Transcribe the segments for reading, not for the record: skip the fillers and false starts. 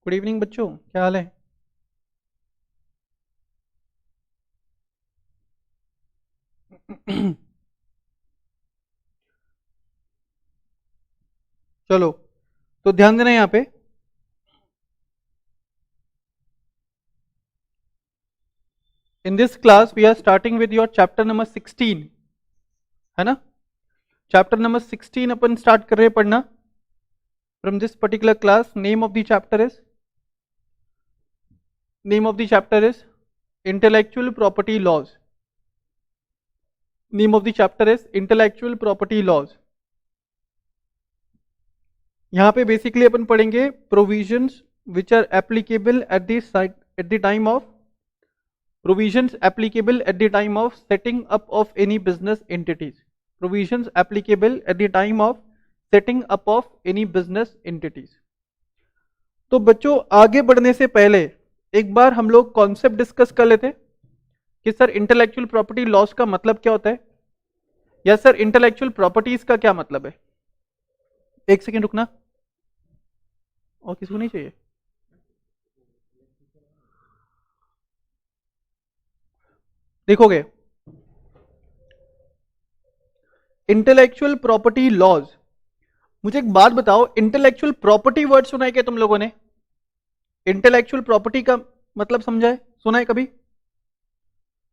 Good evening बच्चों, क्या हाल है। चलो, तो ध्यान देना यहाँ पे। In this class we are starting with your chapter number 16, है ना। चैप्टर नंबर 16 अपन स्टार्ट कर रहे हैं पढ़ना from this particular class. Name of the chapter is intellectual property laws. Name of the chapter is intellectual property laws. यहाँ पे basically अपन पढ़ेंगे provisions which are applicable at the time of provisions applicable at the time of setting up of any business entities. Provisions applicable at the time of setting up of any business entities. तो बच्चों आगे बढ़ने से पहले एक बार हम लोग concept discuss कर लेते कि सर इंटेलेक्चुअल प्रॉपर्टी लॉस का मतलब क्या होता है, या सर इंटेलेक्चुअल प्रॉपर्टीज का क्या मतलब है। एक सेकेंड रुकना, और किसी को नहीं चाहिए। देखोगे इंटेलेक्चुअल प्रॉपर्टी लॉज, मुझे एक बात बताओ, इंटेलेक्चुअल प्रॉपर्टी वर्ड सुना है क्या तुम लोगों ने। इंटेलेक्चुअल प्रॉपर्टी का मतलब समझा है, सुना है कभी।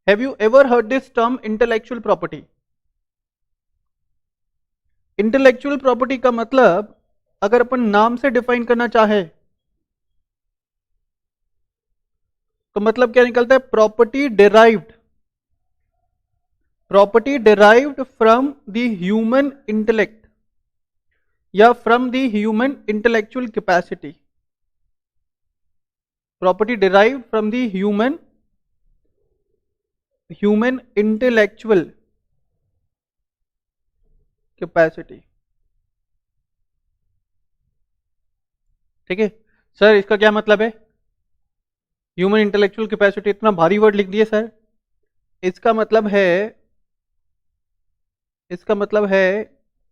Have you ever heard this term intellectual property. Intellectual property का मतलब अगर अपन नाम से डिफाइन करना चाहे तो मतलब क्या निकलता है, property derived from the human intellect या from the human intellectual capacity. Property derived from the human intellectual capacity. ठीक है सर, इसका क्या मतलब है। ह्यूमन इंटेलेक्चुअल कैपेसिटी इतना भारी वर्ड लिख दिए सर। इसका मतलब है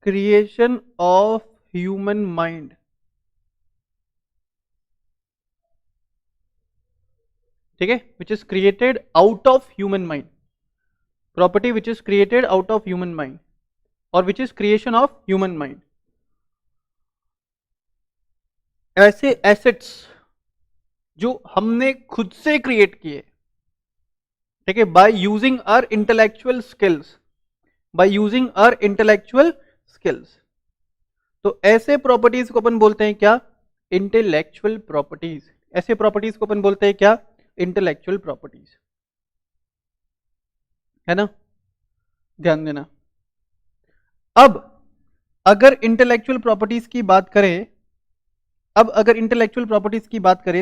क्रिएशन ऑफ ह्यूमन माइंड। ठीक है, which is created out of human mind. Property which is created out of human mind और which is creation of human mind. ऐसे एसेट्स जो हमने खुद से क्रिएट किए, ठीक है, by using our intellectual skills, तो ऐसे प्रॉपर्टीज को अपन बोलते हैं क्या, इंटेलेक्चुअल प्रॉपर्टीज। ऐसे प्रॉपर्टीज को अपन बोलते हैं क्या, इंटेलेक्चुअल प्रॉपर्टीज, है ना। ध्यान देना। अब अगर इंटेलेक्चुअल प्रॉपर्टीज की बात करें,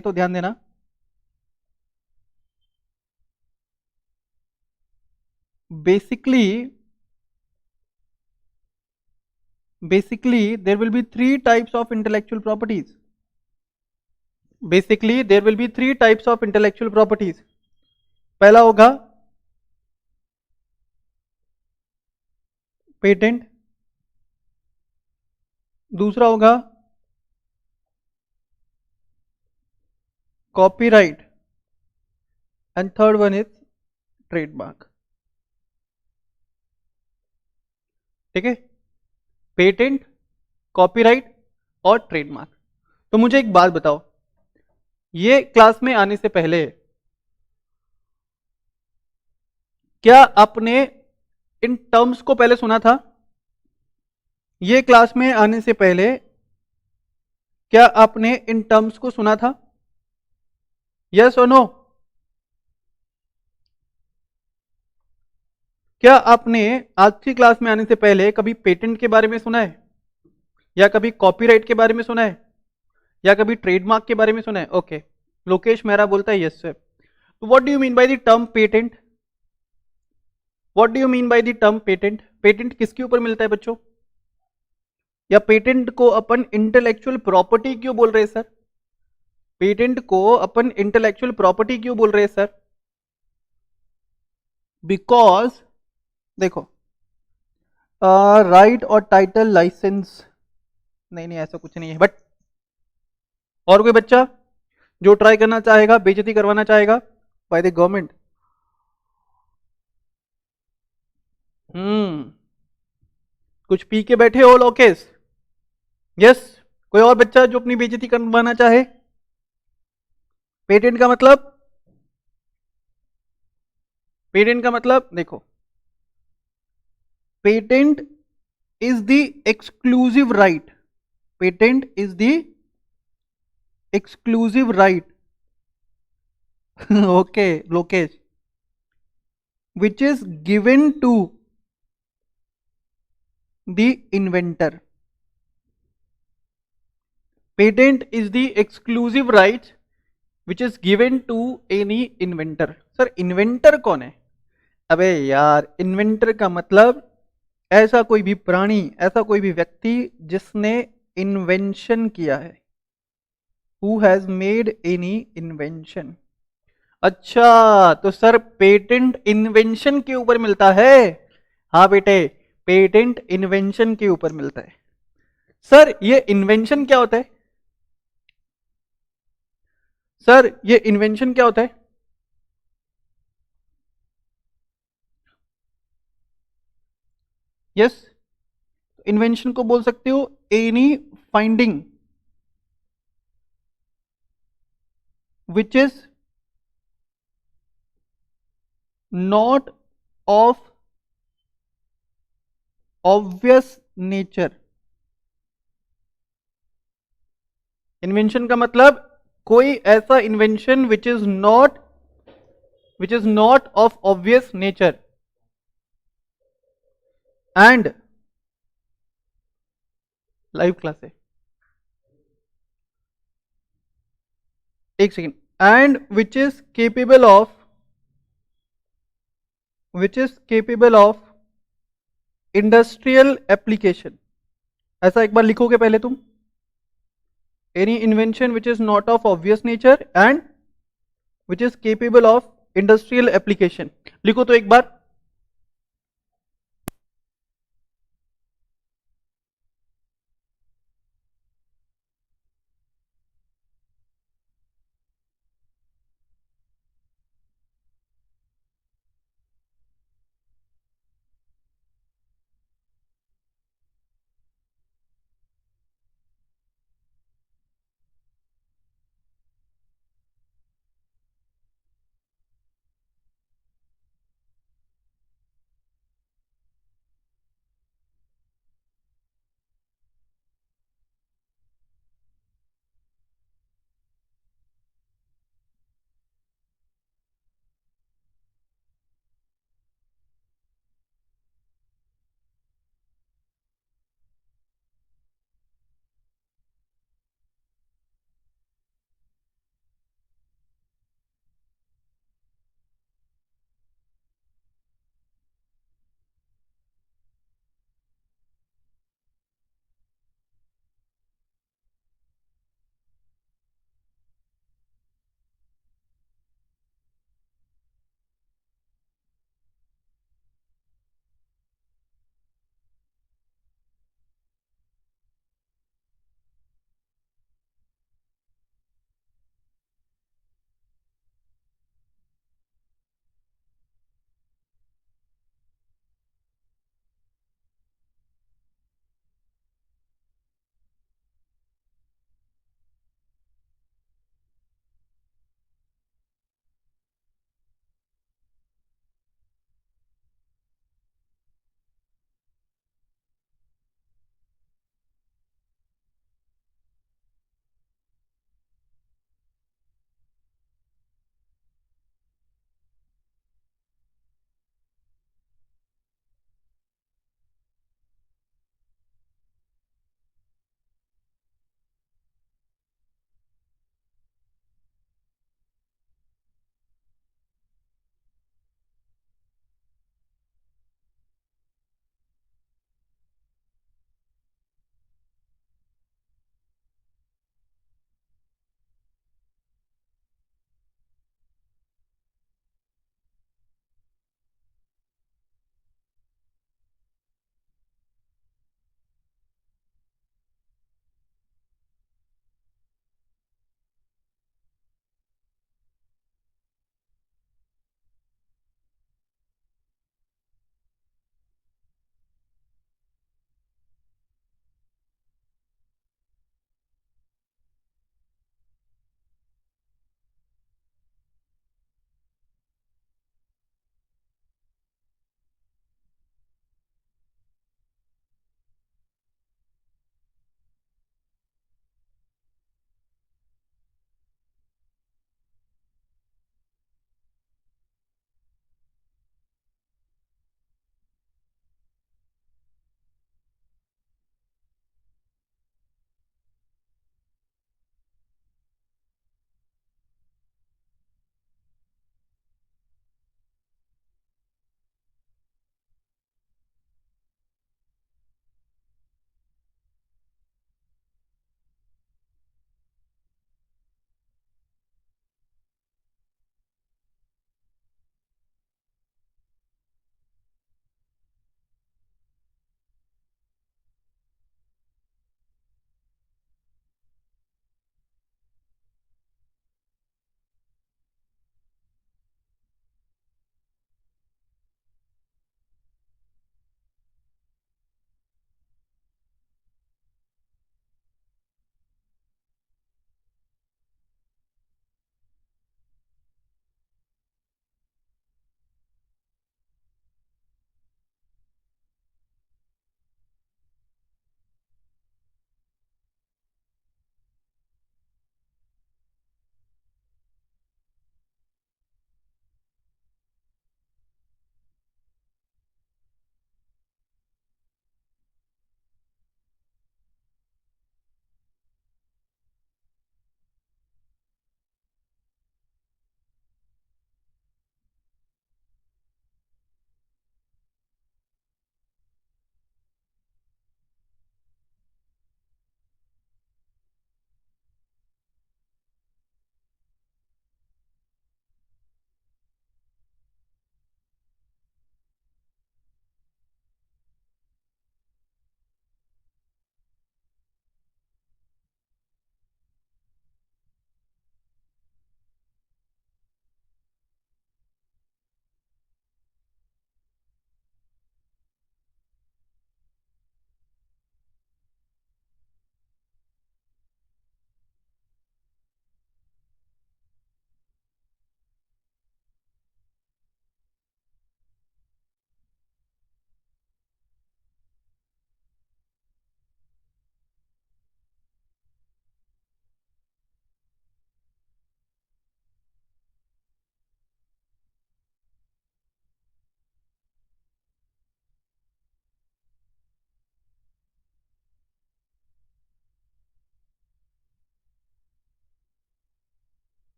तो ध्यान देना, basically there will be three types of intellectual properties. पहला होगा पेटेंट, दूसरा होगा copyright, and third one is trademark. ठीक है, पेटेंट, कॉपीराइट और ट्रेडमार्क। तो मुझे एक बात बताओ, ये क्लास में आने से पहले क्या आपने इन टर्म्स को पहले सुना था। ये क्लास में आने से पहले क्या आपने इन टर्म्स को सुना था, यस और नो। क्या आपने आज की क्लास में आने से पहले कभी पेटेंट के बारे में सुना है, या कभी कॉपीराइट के बारे में सुना है, या कभी ट्रेडमार्क के बारे में सुना है। ओके, लोकेश मेहरा बोलता है यस सर। तो what do you mean by the term patent. Patent किसके ऊपर मिलता है बच्चों, या पेटेंट को अपन इंटेलेक्चुअल प्रॉपर्टी क्यों बोल रहे हैं सर। पेटेंट को अपन इंटेलेक्चुअल प्रॉपर्टी क्यों बोल रहे हैं सर, बिकॉज देखो राइट और टाइटल लाइसेंस, नहीं ऐसा कुछ नहीं है। बट और कोई बच्चा, जो ट्राई करना चाहेगा, बेइज्जती करवाना चाहेगा बाय द गवर्नमेंट। कुछ पी के बैठे हो लोकेश? यस। कोई और बच्चा जो अपनी बेइज्जती करवाना चाहे? पेटेंट का मतलब, पेटेंट का मतलब देखो, patent is the exclusive right, patent is the exclusive right okay Lokesh, which is given to the inventor. Patent is the exclusive right which is given to any inventor. Sir inventor कौन है? अबे यार, inventor का मतलब ऐसा कोई भी प्राणी, ऐसा कोई भी व्यक्ति जिसने इन्वेंशन किया है, who has made any invention. अच्छा, तो सर पेटेंट इन्वेंशन के ऊपर मिलता है? हाँ बेटे, पेटेंट इन्वेंशन के ऊपर मिलता है। सर ये इन्वेंशन क्या होता है? सर ये इन्वेंशन क्या होता है? यस, इन्वेंशन को बोल सकते हो any finding which is not of obvious nature. Invention का मतलब कोई ऐसा invention which is not of obvious nature and, live class है, एक second, and which is capable of industrial application. ऐसा एक बार लिखोगे पहले तुम, any invention which is not of obvious nature and which is capable of industrial application. लिखो तो एक बार।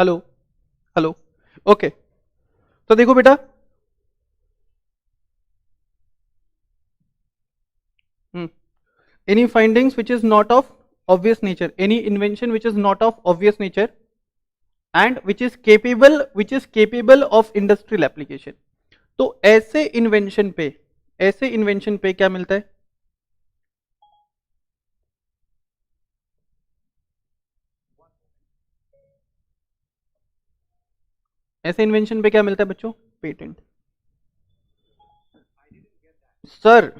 Hello, hello, okay. तो देखो बेटा, any findings which is not of obvious nature, any invention which is not of obvious nature and which is capable of industrial application। तो ऐसे invention पे क्या मिलता है? ऐसे इन्वेंशन पे क्या मिलता है बच्चों? पेटेंट। सर,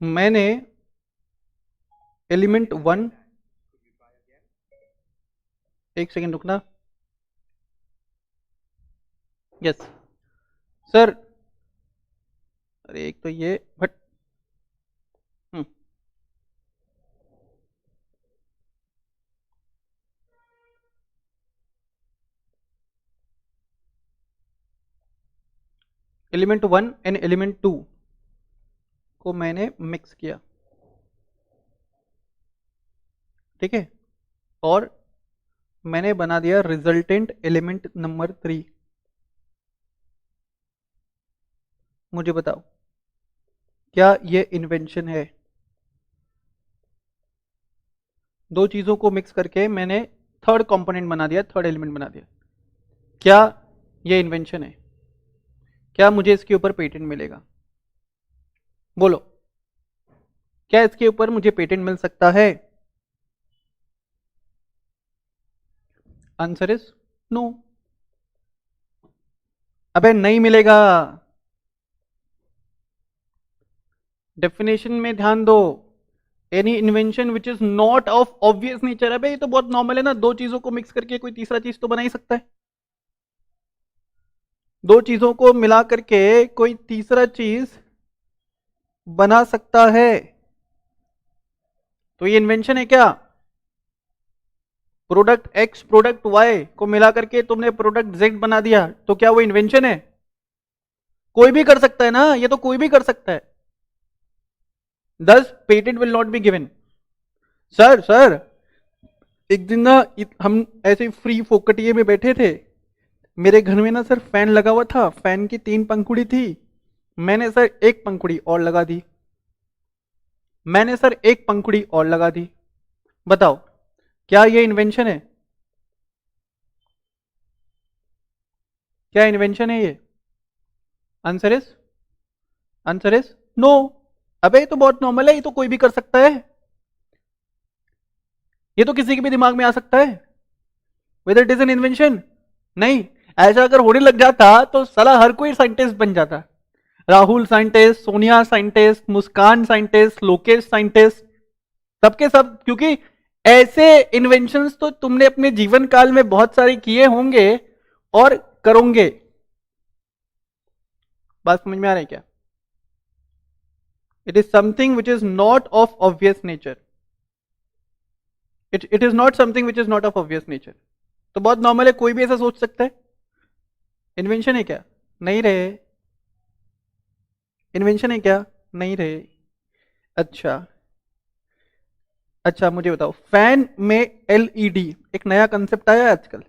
मैंने एलिमेंट 1, एक सेकेंड रुकना। यस सर, अरे एक तो ये बट एलिमेंट 1 एंड एलिमेंट 2 को मैंने मिक्स किया, ठीक है, और मैंने बना दिया रिजल्टेंट एलिमेंट नंबर 3। मुझे बताओ, क्या ये इन्वेंशन है? दो चीजों को मिक्स करके मैंने थर्ड कंपोनेंट बना दिया, थर्ड एलिमेंट बना दिया। क्या ये इन्वेंशन है? क्या मुझे इसके ऊपर पेटेंट मिलेगा? बोलो, क्या इसके ऊपर मुझे पेटेंट मिल सकता है? Answer is no. अबे नहीं मिलेगा। डेफिनेशन में ध्यान दो, any invention which is not of obvious nature. अबे ये तो बहुत नॉर्मल है ना, दो चीजों को मिक्स करके कोई तीसरा चीज तो बना ही सकता है। दो चीजों को मिला करके कोई तीसरा चीज बना सकता है, तो ये इन्वेंशन है क्या? प्रोडक्ट एक्स प्रोडक्ट वाई को मिला करके तुमने प्रोडक्ट जेड बना दिया, तो क्या वो इन्वेंशन है? कोई भी कर सकता है ना, ये तो कोई भी कर सकता है। दस patent will not be given. Sir एक दिन ना हम ऐसे फ्री फोकटिए में बैठे थे, मेरे घर में ना सर फैन लगा हुआ था, फैन की 3 पंखुड़ी थी, मैंने सर एक पंखुड़ी और लगा दी, मैंने सर एक पंखुड़ी और लगा दी। बताओ, क्या ये इन्वेंशन है? क्या इन्वेंशन है ये? Answer is no. अबे ये तो बहुत नॉर्मल है, ये तो कोई भी कर सकता है, ये तो किसी के भी दिमाग में आ सकता है। Whether it is an invention? नहीं। ऐसा अगर होने लग जाता तो साला हर कोई साइंटिस्ट बन जाता। राहुल साइंटिस्ट, सोनिया साइंटिस्ट, मुस्कान साइंटिस्ट, लोकेश साइंटिस्ट, सबके सब, क्योंकि ऐसे इन्वेंशंस तो तुमने अपने जीवन काल में बहुत सारे किए होंगे और करोगे। बात समझ में आ रही है क्या? It is something which is not of obvious nature. It is not something which is not of obvious nature. तो बहुत नॉर्मल है, कोई भी ऐसा सोच सकता है। इन्वेंशन है क्या? नहीं रहे। इन्वेंशन है क्या? नहीं रहे। अच्छा, अच्छा मुझे बताओ, फैन में एलईडी एक नया कंसेप्ट आया है आजकल।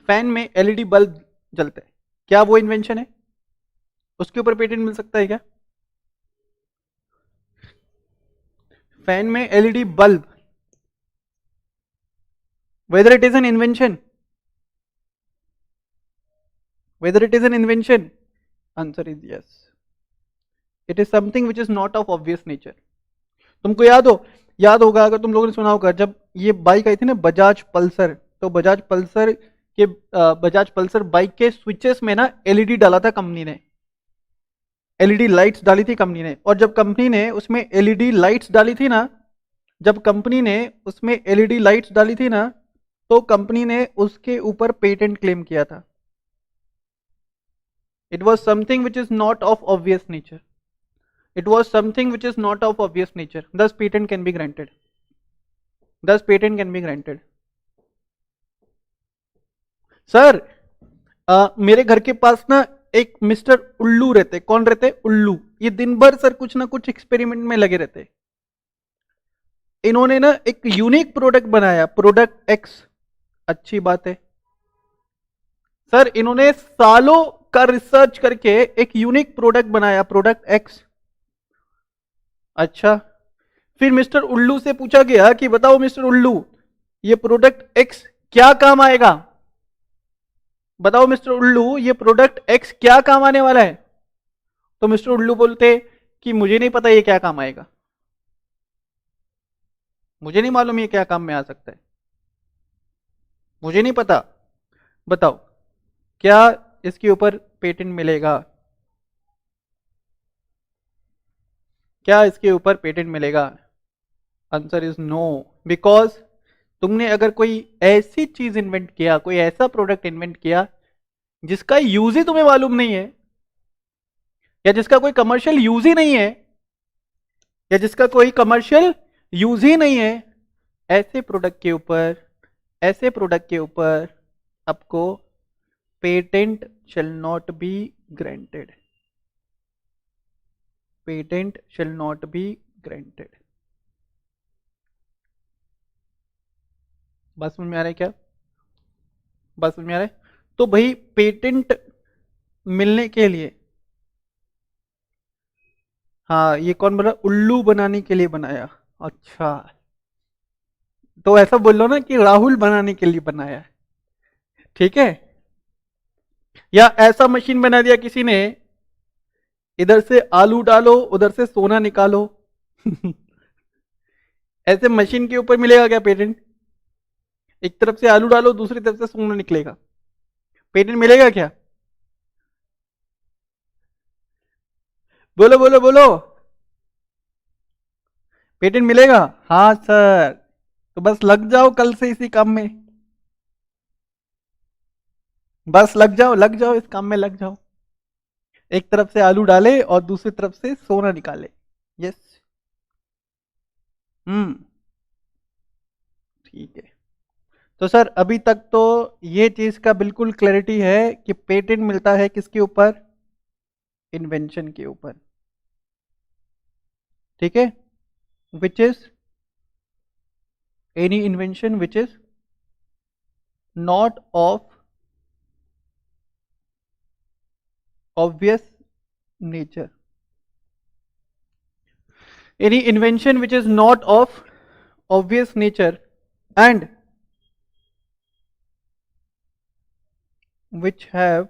फैन में एलईडी बल्ब जलते हैं, क्या वो इन्वेंशन है? उसके ऊपर पेटेंट मिल सकता है क्या? फैन में LED bulb, whether it is an invention, whether it is an invention? Answer is yes. It is something which is not of obvious nature. तुमको याद होगा, अगर तुम लोगों ने सुना होगा, जब ये बाइक आई थी ना बजाज पल्सर, तो बजाज पल्सर बाइक के स्विचेस में ना एलईडी डाला था कंपनी ने, एलईडी लाइट्स डाली थी कंपनी ने। और जब कंपनी ने उसमें एलईडी लाइट्स डाली थी ना, जब कंपनी ने उसमें एलईडी लाइट्स डाली थी ना, तो कंपनी ने उसके ऊपर पेटेंट क्लेम किया था। It was something which is not of obvious nature, it was something which is not of obvious nature, thus patent can be granted, thus patent can be granted। Sir, मेरे घर के पास ना एक mister उल्लू रहते। कौन रहते? उल्लू। ये दिन भर सर कुछ ना कुछ एक्सपेरिमेंट में लगे रहते। इन्होंने ना एक यूनिक प्रोडक्ट बनाया, प्रोडक्ट एक्स। अच्छी बात है सर, इन्होंने सालों का रिसर्च करके एक यूनिक प्रोडक्ट बनाया, प्रोडक्ट एक्स। अच्छा, फिर मिस्टर उल्लू से पूछा गया कि बताओ मिस्टर उल्लू, ये प्रोडक्ट एक्स क्या काम आएगा? बताओ मिस्टर उल्लू, ये प्रोडक्ट एक्स क्या काम आने वाला है? तो मिस्टर उल्लू बोलते कि मुझे नहीं पता ये क्या काम आएगा, मुझे नहीं मालूम ये क्या काम में आ सकता है, मुझे नहीं पता। बताओ क्या इसके ऊपर पेटेंट मिलेगा? क्या इसके ऊपर पेटेंट मिलेगा? Answer is no. बिकॉज तुमने अगर कोई ऐसी चीज इन्वेंट किया, कोई ऐसा प्रोडक्ट इन्वेंट किया जिसका यूज ही तुम्हें मालूम नहीं है, या जिसका कोई कमर्शियल यूज ही नहीं है, या जिसका कोई कमर्शियल यूज ही नहीं है, ऐसे प्रोडक्ट के ऊपर, ऐसे प्रोडक्ट के ऊपर आपको patent shall not be granted, patent shall not be granted. बात समझ में आ रहा है क्या? बात समझ में आ रहा है? तो भाई पेटेंट मिलने के लिए, हाँ ये कौन बोला? उल्लू बनाने के लिए बनाया। अच्छा, तो ऐसा बोल लो ना कि राहुल बनाने के लिए बनाया है, ठीक है? या ऐसा मशीन बना दिया किसी ने, इधर से आलू डालो उधर से सोना निकालो। ऐसे मशीन के ऊपर मिलेगा क्या पेटेंट? एक तरफ से आलू डालो दूसरी तरफ से सोना निकलेगा, पेटेंट मिलेगा क्या? बोलो बोलो बोलो, पेटेंट मिलेगा? हाँ सर, तो बस लग जाओ कल से इसी काम में, बस लग जाओ इस काम में लग जाओ। एक तरफ से आलू डाले और दूसरी तरफ से सोना निकाले। यस। हम्म, ठीक है। तो सर अभी तक तो ये चीज का बिल्कुल क्लैरिटी है कि पेटेंट मिलता है किसके ऊपर? इन्वेंशन के ऊपर, ठीक है? Which is any invention which is not of obvious nature, any invention which is not of obvious nature and which have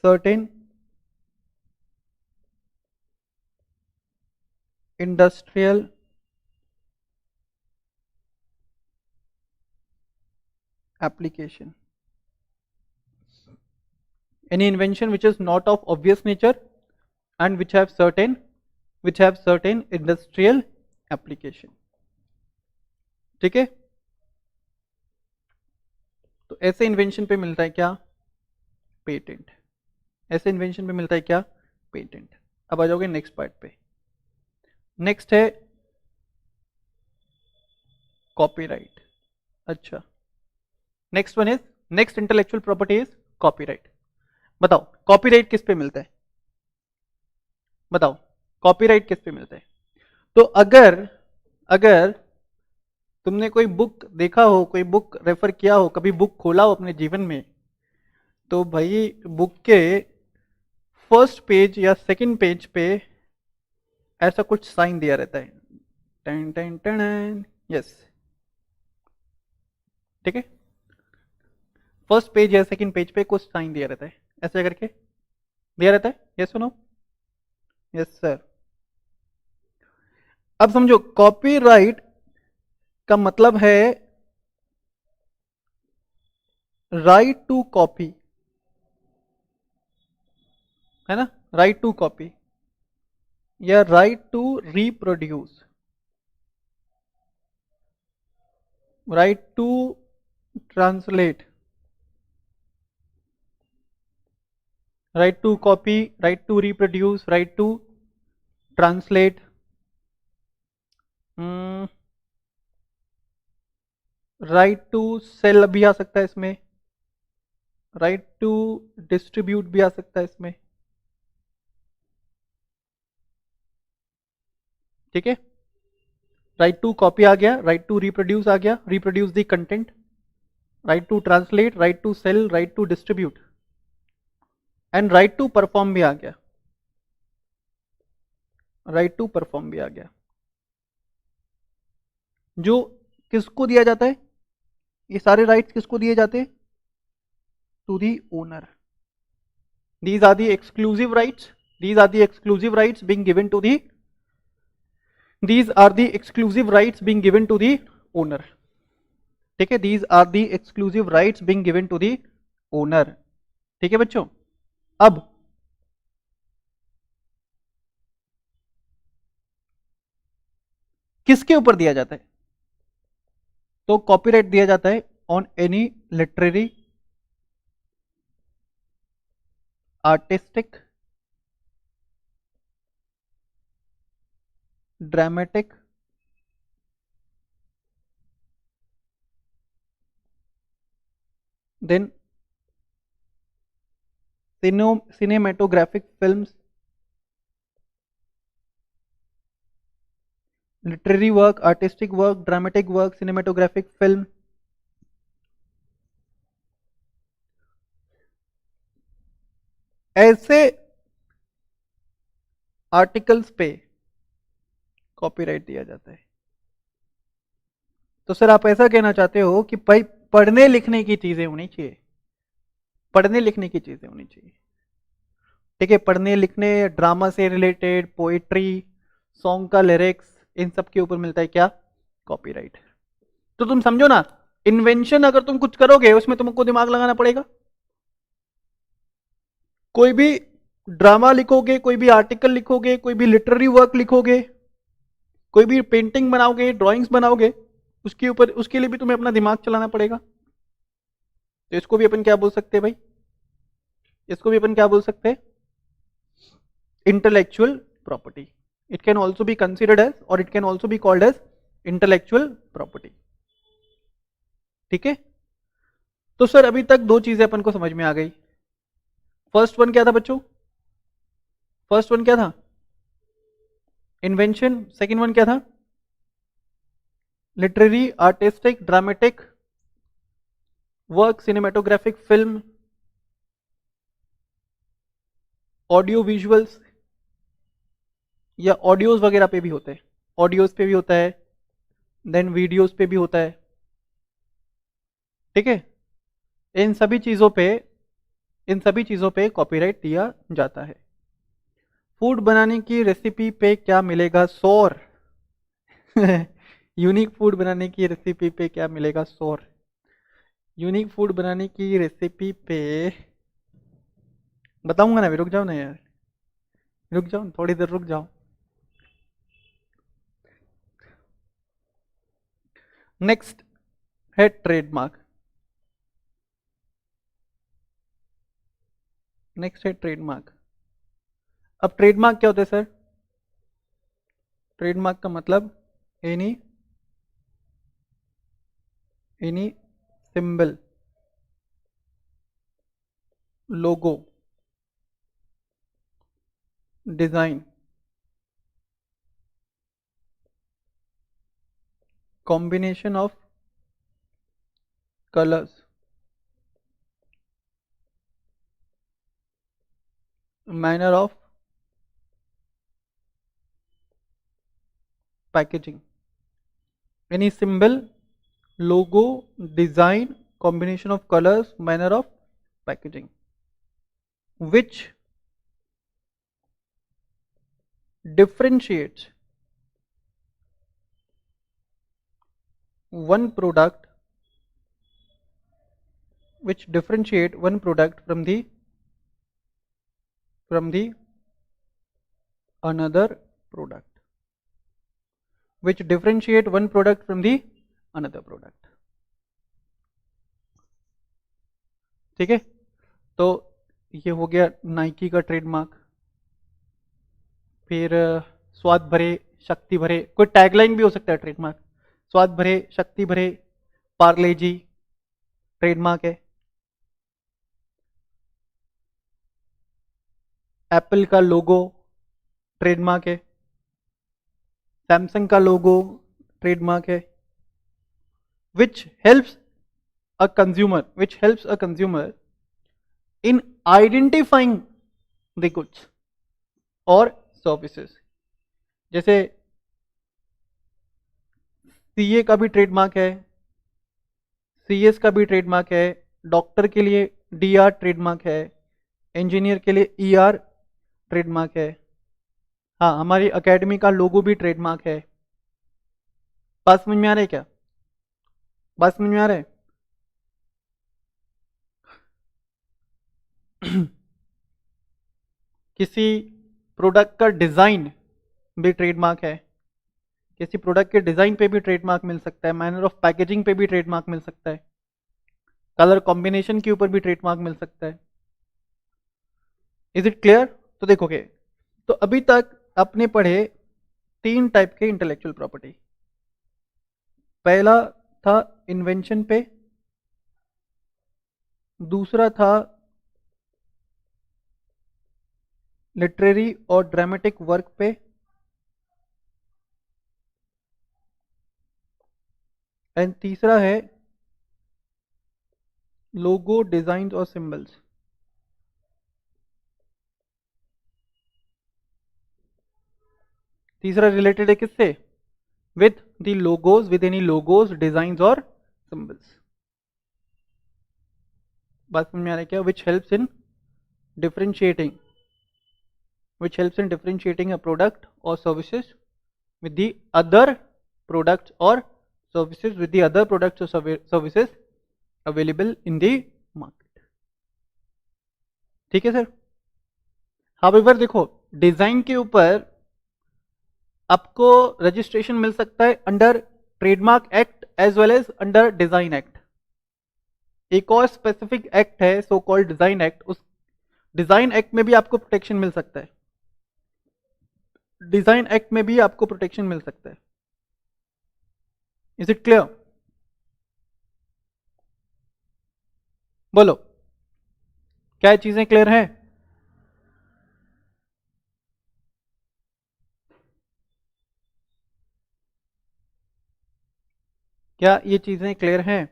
certain industrial application, any invention which is not of obvious nature and which have certain industrial application, ठीक है? तो ऐसे invention पे मिलता है क्या? Patent. ऐसे invention पे मिलता है क्या? पेटेंट। अब आ जाओगे नेक्स्ट पार्ट पे। नेक्स्ट है कॉपीराइट। अच्छा, next one is, next intellectual property is copyright. बताओ कॉपीराइट किस पे मिलता है? बताओ कॉपीराइट किस पे मिलता है? तो अगर अगर तुमने कोई बुक देखा हो, कोई बुक रेफर किया हो, कभी बुक खोला हो अपने जीवन में, तो भाई बुक के फर्स्ट पेज या सेकंड पेज पे ऐसा कुछ साइन दिया रहता है, टेन टेन टेन। यस, ठीक है? फर्स्ट पेज या सेकंड पेज पे कुछ साइन दिया रहता है, ऐसे करके दिया रहता है। यस सुनो, यस सर। अब समझो कॉपीराइट का मतलब है राइट टू कॉपी, है ना? राइट टू कॉपी या right to reproduce, right to translate, right to copy, right to reproduce, right to translate, right to sell भी आ सकता है इसमें, राइट टू डिस्ट्रीब्यूट भी आ सकता है इसमें, ठीक है, राइट टू कॉपी आ गया, राइट टू रिप्रोड्यूस आ गया, reproduce the content, right to translate, right to sell, right to distribute and right to perform भी आ गया, राइट टू परफॉर्म भी आ गया, जो किसको दिया जाता है, ये सारे राइट्स किसको दिए जाते हैं, to the owner. These are the exclusive rights. These are the exclusive rights being given to the. These are the exclusive rights being given to the owner. ठीक है, these are the exclusive rights being given to the owner. ठीक है बच्चों. अब किसके ऊपर दिया जाता है, तो कॉपीराइट दिया जाता है on any literary, artistic, dramatic, then cinematographic films, literary work, artistic work, dramatic work, cinematographic film. ऐसे आर्टिकल्स पे कॉपीराइट दिया जाता है. तो सर आप ऐसा कहना चाहते हो कि भाई पढ़ने लिखने की चीजें होनी चाहिए, पढ़ने लिखने की चीजें होनी चाहिए. ठीक है, पढ़ने लिखने, ड्रामा से रिलेटेड, पोएट्री, सॉन्ग का लिरिक्स, इन सब के ऊपर मिलता है क्या, कॉपीराइट. तो तुम समझो ना, इन्वेंशन अगर तुम कुछ करोगे उसमें तुमको दिमाग लगाना पड़ेगा. कोई भी ड्रामा लिखोगे, कोई भी आर्टिकल लिखोगे, कोई भी लिटरेरी वर्क लिखोगे, कोई भी पेंटिंग बनाओगे, ड्राइंग्स बनाओगे, उसके ऊपर, उसके लिए भी तुम्हें अपना दिमाग चलाना पड़ेगा. तो इसको भी अपन क्या बोल सकते हैं भाई, इसको भी अपन क्या बोल सकते हैं, intellectual property. It can also be considered as, और it can also be called as intellectual property. ठीक है, तो सर अभी तक दो चीजें अपन को समझ में आ गई. फर्स्ट वन क्या था बच्चों, फर्स्ट वन क्या था, इन्वेंशन. सेकेंड वन क्या था, literary, artistic, dramatic work, cinematographic film, audio visuals या ऑडियोज वगैरह पे भी होते हैं, ऑडियोज पे भी होता है, देन वीडियोज पे भी होता है. ठीक है, इन सभी चीजों पे, इन सभी चीजों पे कॉपीराइट दिया जाता है. फूड बनाने की रेसिपी पे क्या मिलेगा, सौर. यूनिक फूड बनाने की रेसिपी पे क्या मिलेगा, सौर. यूनिक फूड बनाने की रेसिपी पे बताऊंगा ना, रुक जाओ ना यार, रुक जाओ थोड़ी देर, रुक जाओ. नेक्स्ट है ट्रेडमार्क. नेक्स्ट है ट्रेडमार्क. अब ट्रेडमार्क क्या होता है सर, ट्रेडमार्क का मतलब any any symbol, logo, design, combination of colors, manner of packaging. Any symbol, logo, design, combination of colors, manner of packaging, which differentiates one product, which differentiate one product from the another product, which differentiate one product from the another product. ठीक है, तो ये हो गया Nike का trademark. फिर स्वाद भरे शक्ति भरे, कोई टैगलाइन भी हो सकता है ट्रेडमार्क. स्वाद भरे शक्ति भरे, पार्ले जी ट्रेडमार्क है. एप्पल का लोगो ट्रेडमार्क है. सैमसंग का लोगो ट्रेडमार्क है, which helps a consumer in identifying the goods or services. जैसे सीए का भी ट्रेडमार्क है, सीएस का भी ट्रेडमार्क है, डॉक्टर के लिए डीआर ट्रेडमार्क है, इंजीनियर के लिए ईआर ट्रेडमार्क है। हाँ, हमारी एकेडमी का लोगो भी ट्रेडमार्क है। बात समझ में आ रहा है क्या? बात समझ में आ रहा है? किसी प्रोडक्ट का डिजाइन भी ट्रेडमार्क है, किसी प्रोडक्ट के डिजाइन पे भी ट्रेडमार्क मिल सकता है, मैनर ऑफ पैकेजिंग पे भी ट्रेडमार्क मिल सकता है, कलर कॉम्बिनेशन के ऊपर भी ट्रेडमार्क मिल सकता है। Is it clear? तो देखोगे, तो अभी तक आपने पढ़े 3 टाइप के इंटेलेक्चुअल प्रॉपर्टी। पहला था इन्वेंशन पे, दूसरा था लिटरेरी और ड्रामेटिक वर्क पे, एंड तीसरा है लोगो, डिजाइन और सिंबल्स। तीसरा रिलेटेड है किससे? With the logos, with any logos, design और सिंबल्स। बात समझ में आ रहा है क्या? Which helps in differentiating a product or services with the other products or services available in the market. ठीक है सर? हाउएवर देखो, डिजाइन के ऊपर आपको रजिस्ट्रेशन मिल सकता है under trademark act as well as under design act. एक और स्पेसिफिक एक्ट है सो कॉल्ड डिजाइन एक्ट, उस डिजाइन एक्ट में भी आपको प्रोटेक्शन मिल सकता है, डिजाइन एक्ट में भी आपको प्रोटेक्शन मिल सकता है। Is it clear? बोलो, क्या चीजें क्लियर हैं? क्या ये चीजें क्लियर हैं?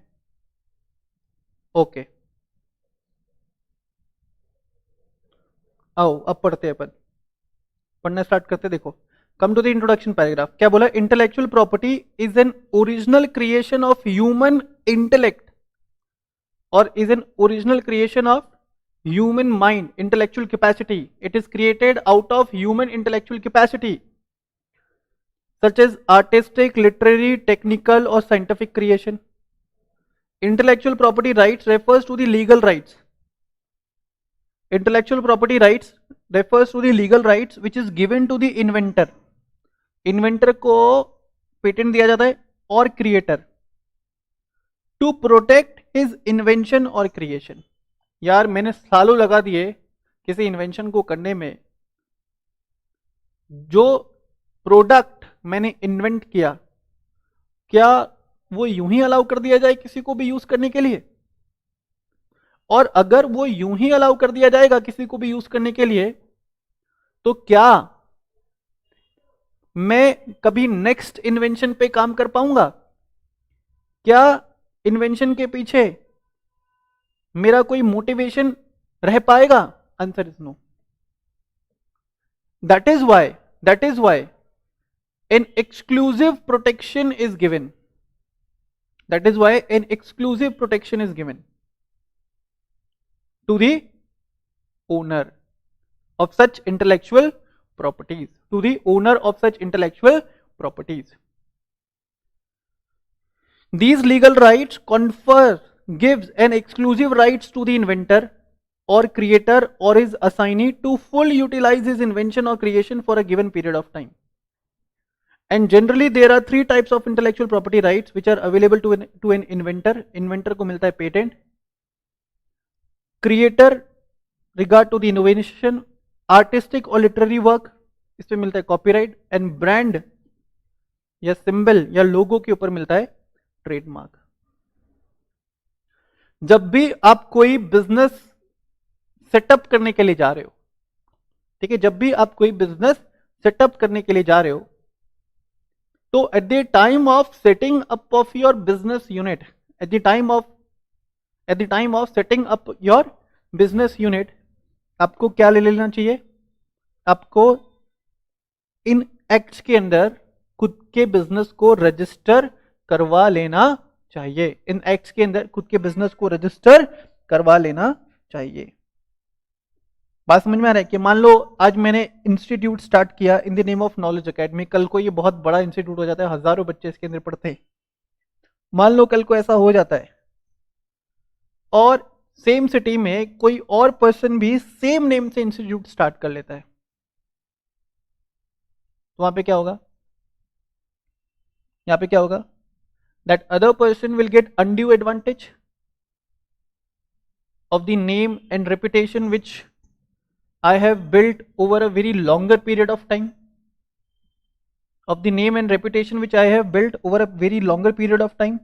ओके, आओ अब पढ़ते हैं, अपन पढ़ना स्टार्ट करते। देखो, come to the introduction paragraph. क्या बोला? Intellectual property is an original creation of human intellect और is an original creation of human mind intellectual capacity. It is created out of human intellectual capacity such as artistic, literary, technical or scientific creation. Intellectual property rights refers to the legal rights. Intellectual property rights refers to the legal rights which is given to the inventor. Inventor को patent दिया जाता है और creator to protect his invention और creation. यार मैंने सालों लगा दिए किसी इन्वेंशन को करने में, जो प्रोडक्ट मैंने इन्वेंट किया क्या वो यूं ही अलाउ कर दिया जाए किसी को भी यूज करने के लिए? और अगर वो यूं ही अलाउ कर दिया जाएगा किसी को भी यूज करने के लिए, तो क्या मैं कभी नेक्स्ट इन्वेंशन पे काम कर पाऊंगा? क्या इन्वेंशन के पीछे मेरा कोई मोटिवेशन रह पाएगा? Answer is no. That is why an exclusive protection is given. That is why an exclusive protection is given to the owner of such intellectual properties, to the owner of such intellectual properties. These legal rights gives an exclusive rights to the inventor or creator or his assignee to fully utilize his invention or creation for a given period of time. And generally there are 3 types of intellectual property rights which are available to an inventor. Inventor को मिलता है patent, creator regard to the innovation, artistic और literary work इसमें मिलता है copyright, and brand या symbol या लोगो के ऊपर मिलता है ट्रेडमार्क। जब भी आप कोई बिजनेस सेटअप करने के लिए जा रहे हो, ठीक है, जब भी आप कोई बिजनेस सेटअप करने के लिए जा रहे हो, तो eight the time of setting up of your business unit, eight the time of setting up your business unit, आपको क्या ले लेना चाहिए? आपको इन एक्ट्स के अंदर खुद के बिजनेस को रजिस्टर करवा लेना चाहिए। इन एक्ट्स के अंदर खुद के बिजनेस को रजिस्टर करवा लेना चाहिए। बात समझ में आ रहा है कि मान लो आज मैंने इंस्टीट्यूट स्टार्ट किया इन the name of knowledge academy, कल को ये बहुत बड़ा इंस्टीट्यूट हो जाता है, हजारों बच्चे इसके अंदर पढ़ते हैं। मान लो कल को ऐसा हो जाता है और सेम सिटी में कोई और पर्सन भी सेम नेम से इंस्टीट्यूट स्टार्ट कर लेता है, तो वहां पे क्या होगा? यहां पे क्या होगा? That other person will get undue advantage of the name and reputation which I have built over a very longer period of time, of the name and reputation which I have built over a very longer period of time.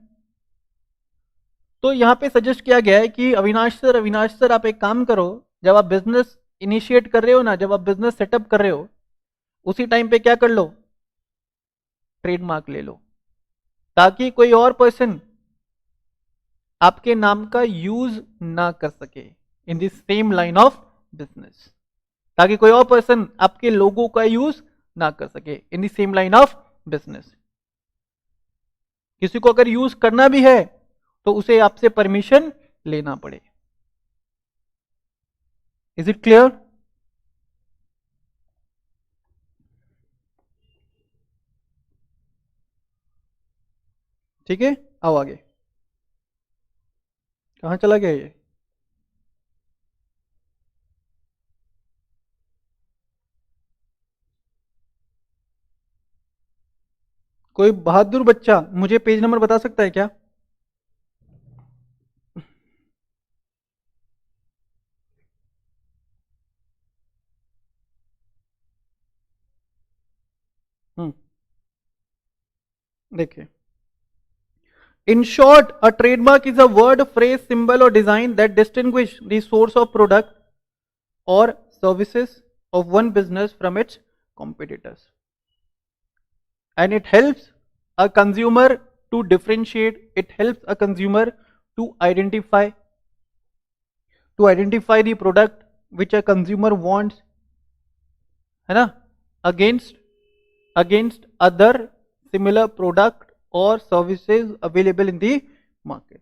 तो यहाँ पे suggest किया गया है कि Avinash sir आप एक काम करो, जब आप बिजनेस इनिशिएट कर रहे हो ना, जब आप बिजनेस सेटअप कर रहे हो, उसी टाइम पे क्या कर लो? ट्रेडमार्क ले लो, ताकि कोई और पर्सन आपके नाम का यूज ना कर सके in the same line of business, ताकि कोई और पर्सन आपके लोगों का यूज ना कर सके in the same line of business. किसी को अगर यूज करना भी है तो उसे आपसे परमिशन लेना पड़े। Is it clear? ठीक है, आओ आगे। कहां चला गया ये? कोई बहादुर बच्चा मुझे पेज नंबर बता सकता है क्या? देखिए, in short, a trademark is a word, phrase, symbol or design that distinguish the source of product or services of one business from its competitors, and it helps a consumer to differentiate, it helps a consumer to identify the product which a consumer wants, है ना, against other similar product or services available in the market.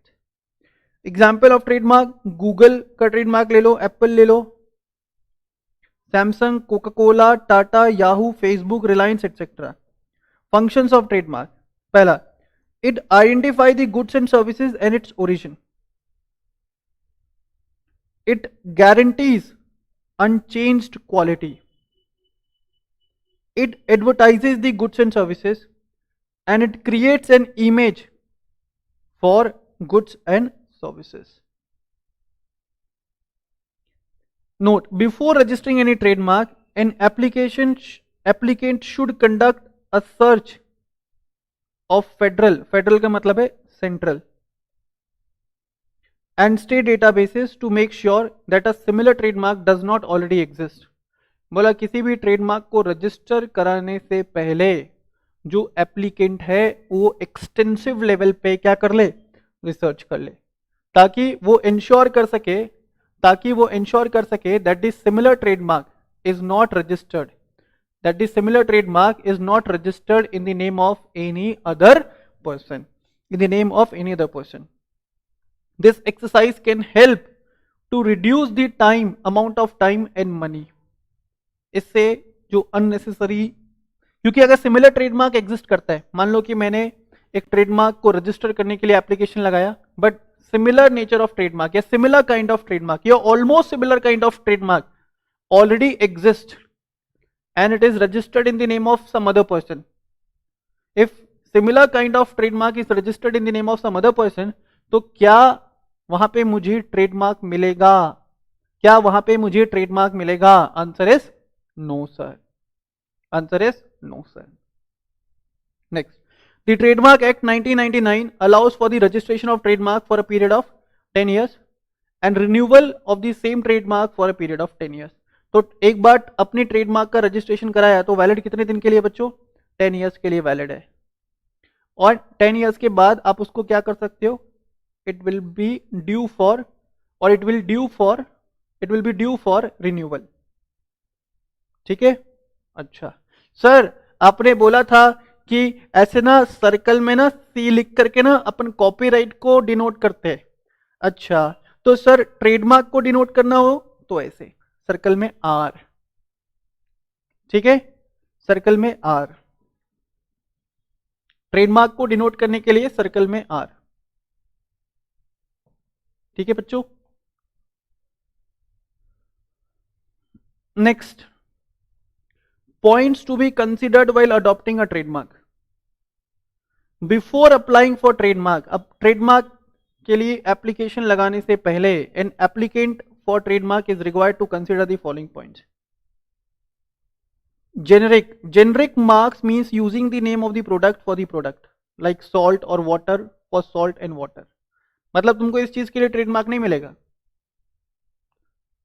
Example of trademark, Google का trademark ले लो, Apple ले लो, Samsung, coca cola, Tata, Yahoo, Facebook, Reliance etcetera. Functions of trademark, पहला, it identify the goods and services and its origin, it guarantees unchanged quality, it advertises the goods and services, and it creates an image for goods and services. Note, before registering any trademark, an applicant should conduct a search of federal का मतलब है central and state databases to make sure that a similar trademark does not already exist. बोला किसी भी trademark को register कराने से पहले जो एप्लीकेंट है वो एक्सटेंसिव लेवल पे क्या कर ले? रिसर्च कर ले, ताकि वो इंश्योर कर सके that the similar trademark is not registered, in the name of any other person, this exercise can help to reduce the time, amount of time and money. इससे जो अननेसेसरी, क्योंकि अगर सिमिलर ट्रेडमार्क एग्जिस्ट करता है, मान लो कि मैंने एक ट्रेडमार्क को रजिस्टर करने के लिए एप्लीकेशन लगाया, but similar nature of trademark या सिमिलर काइंड ऑफ ट्रेडमार्क या almost similar kind of trademark already exist and it is registered in the name of some other person, if similar kind of trademark is registered in the name of some other person, तो क्या वहां पे मुझे trademark मिलेगा? Answer is no sir. Next, the Trademark Act 1999 allows for the registration of trademark for a period of 10 years and renewal of the same trademark for a period of 10 years. तो एक बार अपने trademark का registration कराया तो valid कितने दिन के लिए बच्चों? 10 years के लिए वैलिड है। और 10 ईयर्स के बाद आप उसको क्या कर सकते हो, it will be due for, और it will be due for renewal. ठीक है। अच्छा सर, आपने बोला था कि ऐसे ना सर्कल में ना सी लिख करके ना अपन कॉपीराइट को डिनोट करते हैं। अच्छा, तो सर ट्रेडमार्क को डिनोट करना हो तो ऐसे सर्कल में आर। ठीक है, सर्कल में आर, ट्रेडमार्क को डिनोट करने के लिए सर्कल में आर। ठीक है बच्चों। Next, points to be considered while adopting a trademark. Before applying for trademark, अब ट्रेडमार्क के लिए एप्लीकेशन लगाने से पहले an applicant for trademark is required to consider the following points. Generic marks means using the name of the product for the product, like salt or water for salt and water. मतलब तुमको इस चीज के लिए trademark नहीं मिलेगा।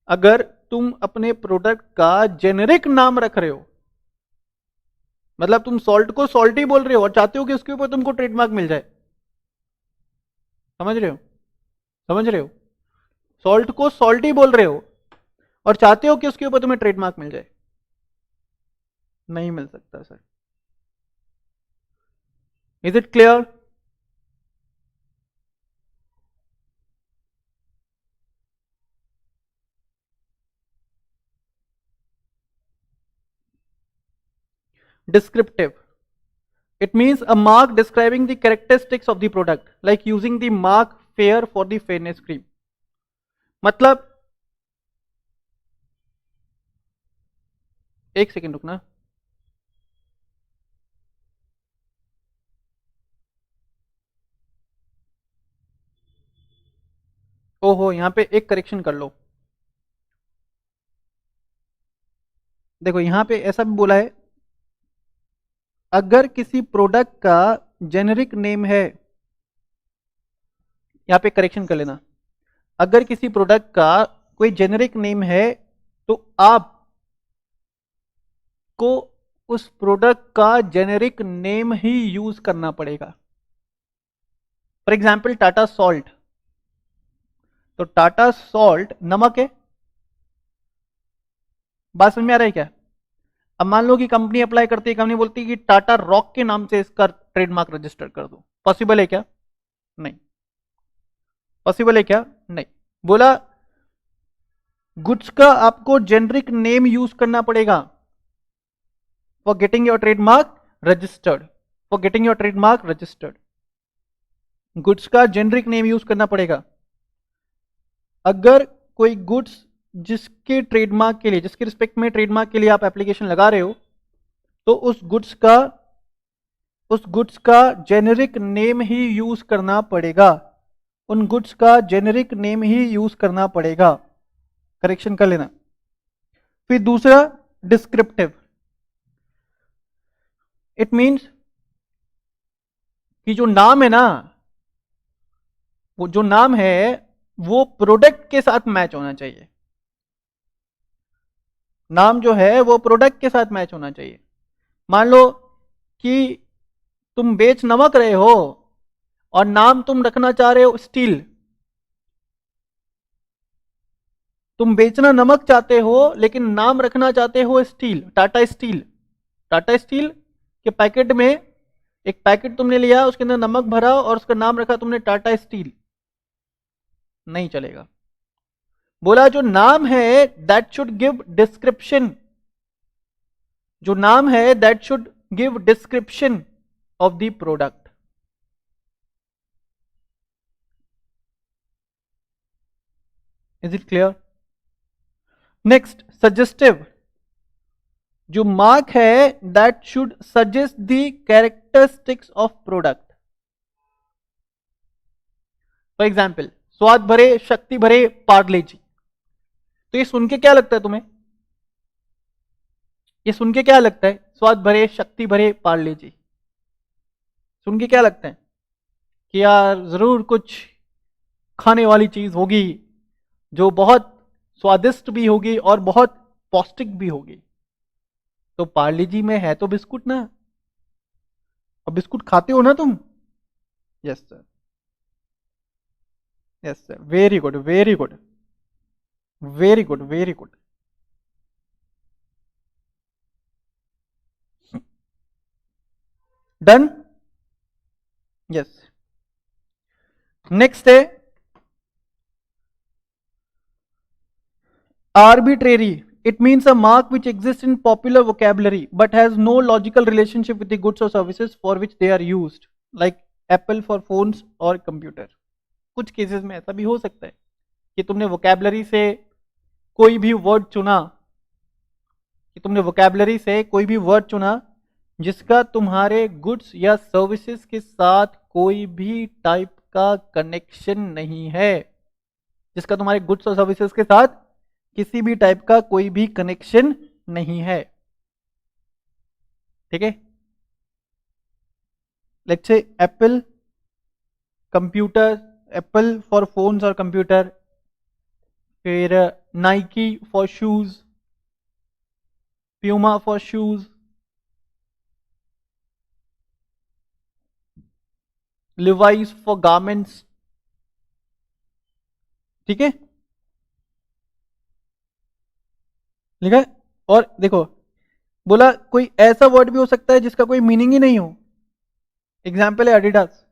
अगर तुम अपने प्रोडक्ट का जेनेरिक नाम रख रहे हो, मतलब तुम सॉल्ट को सॉल्ट ही बोल रहे हो और चाहते हो कि उसके ऊपर तुमको ट्रेडमार्क मिल जाए। समझ रहे हो, समझ रहे हो? सॉल्ट को सॉल्ट ही बोल रहे हो और चाहते हो कि उसके ऊपर तुम्हें ट्रेडमार्क मिल जाए, नहीं मिल सकता sir. Is it clear? Descriptive, it means a mark describing the characteristics of the product, like using the mark fair for the fairness cream. मतलब एक सेकेंड रुकना, ओहो यहां पे एक करेक्शन कर लो। देखो यहां पे ऐसा भी बोला है, अगर किसी प्रोडक्ट का जेनेरिक नेम है, यहां पे करेक्शन कर लेना, अगर किसी प्रोडक्ट का कोई जेनेरिक नेम है तो आप को उस प्रोडक्ट का जेनेरिक नेम ही यूज करना पड़ेगा। फॉर एग्जाम्पल टाटा सॉल्ट, तो टाटा सॉल्ट नमक है, बात समझ में आ रहा है क्या? अब मान लो कि कंपनी अप्लाई करती है, कंपनी बोलती है कि टाटा रॉक के नाम से इसका ट्रेडमार्क रजिस्टर कर दो, पॉसिबल है क्या? नहीं। पॉसिबल है क्या? नहीं। बोला गुड्स का आपको जेनरिक नेम यूज करना पड़ेगा for getting your trademark registered, for getting your trademark registered, goods का जेनरिक नेम यूज करना पड़ेगा। अगर कोई गुड्स जिसके ट्रेडमार्क के लिए, जिसके रिस्पेक्ट में ट्रेडमार्क के लिए आप एप्लीकेशन लगा रहे हो, तो उस गुड्स का जेनेरिक नेम ही यूज करना पड़ेगा, उन गुड्स का जेनेरिक नेम ही यूज करना पड़ेगा। करेक्शन कर लेना। फिर दूसरा डिस्क्रिप्टिव, इट मींस कि जो नाम है ना, वो जो नाम है वो प्रोडक्ट के साथ मैच होना चाहिए। नाम जो है वो प्रोडक्ट के साथ मैच होना चाहिए। मान लो कि तुम बेच नमक रहे हो और नाम तुम रखना चाह रहे हो स्टील, तुम बेचना नमक चाहते हो लेकिन नाम रखना चाहते हो steel, Tata steel. Tata steel के पैकेट में एक पैकेट तुमने लिया, उसके अंदर नमक भरा और उसका नाम रखा तुमने टाटा स्टील, नहीं चलेगा। बोला जो नाम है दैट शुड गिव डिस्क्रिप्शन, जो नाम है that should give description of the product. Is it clear? Next suggestive, जो मार्क है that should suggest the characteristics of product. For example स्वाद भरे शक्ति भरे पार्ले जी, तो ये सुन के क्या लगता है तुम्हें? ये सुन के क्या लगता है? स्वाद भरे शक्ति भरे पार्ले जी, सुन के क्या लगता है कि यार जरूर कुछ खाने वाली चीज होगी जो बहुत स्वादिष्ट भी होगी और बहुत पौष्टिक भी होगी। तो पार्ले जी में है तो बिस्कुट ना, अब बिस्कुट खाते हो ना तुम? Yes sir, yes sir, very good, very good, very good, very good. Done. Yes. Next है arbitrary. It means a mark which exists in popular vocabulary but has no logical relationship with the goods or services for which they are used, like Apple for phones और computer. कुछ cases में ऐसा भी हो सकता है कि तुमने vocabulary से कोई भी वर्ड चुना, जिसका तुम्हारे गुड्स या सर्विसेज के साथ कोई भी टाइप का कनेक्शन नहीं है, जिसका तुम्हारे गुड्स और सर्विसेज के साथ किसी भी टाइप का कोई भी कनेक्शन नहीं है। ठीक है, let's say Apple computer, Apple for phones और कंप्यूटर, फिर Nike for shoes, Puma for shoes, Levi's for garments. ठीक है, लिखा है। और देखो, बोला कोई ऐसा वर्ड भी हो सकता है जिसका कोई मीनिंग ही नहीं हो। एग्जाम्पल है एडिडास,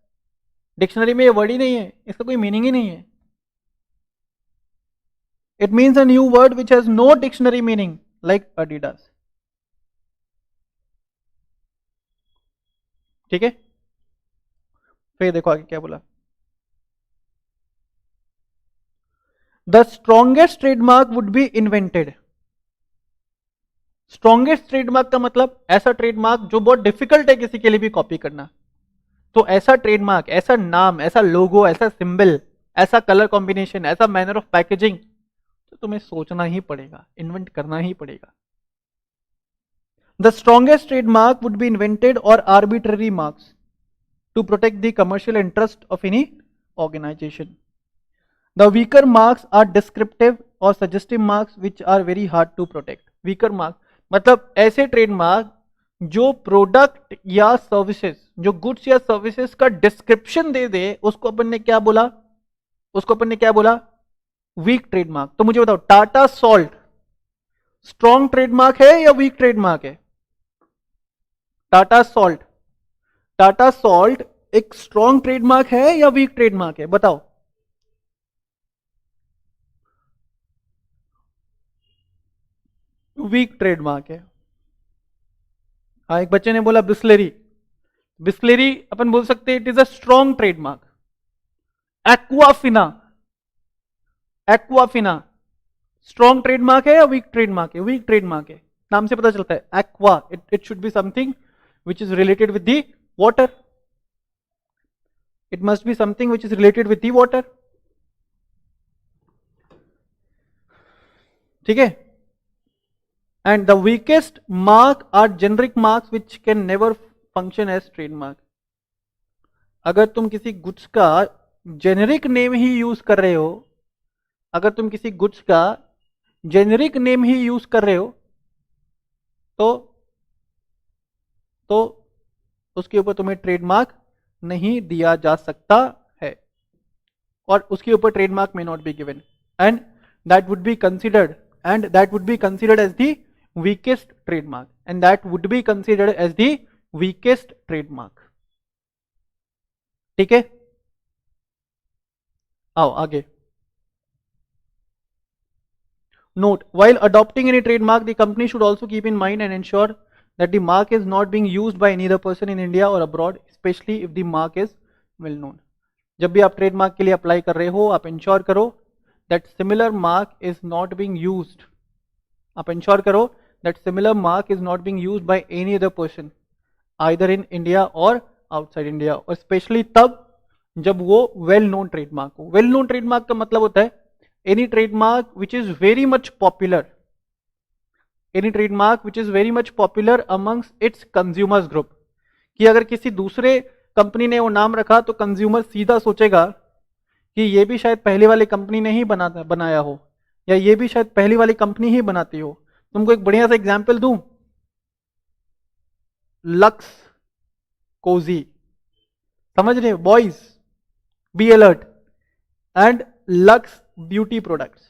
डिक्शनरी में ये वर्ड ही नहीं है, इसका कोई मीनिंग ही नहीं है। It means a new word which has no dictionary meaning, like Adidas. ठीक है, फिर देखो आगे क्या बोला। The strongest trademark would be invented. Strongest trademark का मतलब ऐसा ट्रेडमार्क जो बहुत डिफिकल्ट है किसी के लिए भी कॉपी करना। तो ऐसा ट्रेडमार्क, ऐसा नाम, ऐसा लोगो, ऐसा सिंबल, ऐसा कलर कॉम्बिनेशन, ऐसा मैनर ऑफ पैकेजिंग, तो तुम्हें सोचना ही पड़ेगा, इन्वेंट करना ही पड़ेगा। The strongest trademark would be invented और arbitrary marks to protect the commercial interest of any organisation. The weaker marks are descriptive और suggestive marks which are very hard to protect. Weaker marks मतलब ऐसे trademark जो product या services, जो goods या services का description दे दे, उसको अपन ने क्या बोला, उसको अपन ने क्या बोला, वीक ट्रेडमार्क। तो मुझे बताओ, टाटा सॉल्ट स्ट्रॉन्ग ट्रेडमार्क है या वीक ट्रेडमार्क है? टाटा सॉल्ट, टाटा सॉल्ट एक स्ट्रॉन्ग ट्रेडमार्क है या वीक ट्रेडमार्क है? बताओ। वीक ट्रेडमार्क है। हाँ, एक बच्चे ने बोला बिस्लेरी, बिस्लेरी अपन बोल सकते हैं it is a strong trademark. Aquafina, Aquafina strong trademark है या वीक ट्रेडमार्क है? वीक ट्रेडमार्क है, नाम से पता चलता है aqua, it should be something which is related with the water, it must be something which is related with the water. ठीक है, and the weakest mark are generic marks which can never function as trademark। अगर तुम किसी goods का generic name ही use कर रहे हो, अगर तुम किसी गुड्स का जेनेरिक नेम ही यूज कर रहे हो, तो उसके ऊपर तुम्हें ट्रेडमार्क नहीं दिया जा सकता है, और उसके ऊपर trademark may not be given, and that would be considered, as the weakest trademark, and that would be considered as the weakest trademark। ठीक है, आओ आगे। Note, while adopting any trademark, the company should also keep in mind and ensure that the mark is not being used by any other person in India or abroad, especially if the mark is well known। जब भी आप trademark के लिए apply कर रहे हो, आप ensure करो that similar mark is not being used, आप इंश्योर करो that similar mark is not being used by any other person either in India और आउटसाइड इंडिया, और स्पेशली तब जब वो वेल नोन ट्रेडमार्क हो। वेल नोन ट्रेडमार्क का मतलब होता है any trademark which is very much popular, any trademark which is very much popular amongst its consumers group, कि अगर किसी दूसरे कंपनी ने वो नाम रखा तो कंज्यूमर सीधा सोचेगा कि ये भी शायद पहले वाली कंपनी ने ही बनाया हो, या ये भी शायद पहली वाली कंपनी ही बनाती हो। तुमको एक बढ़िया सा एग्जांपल दूं, लक्स, कोजी, समझ रहे हो boys, be alert, and lux beauty products.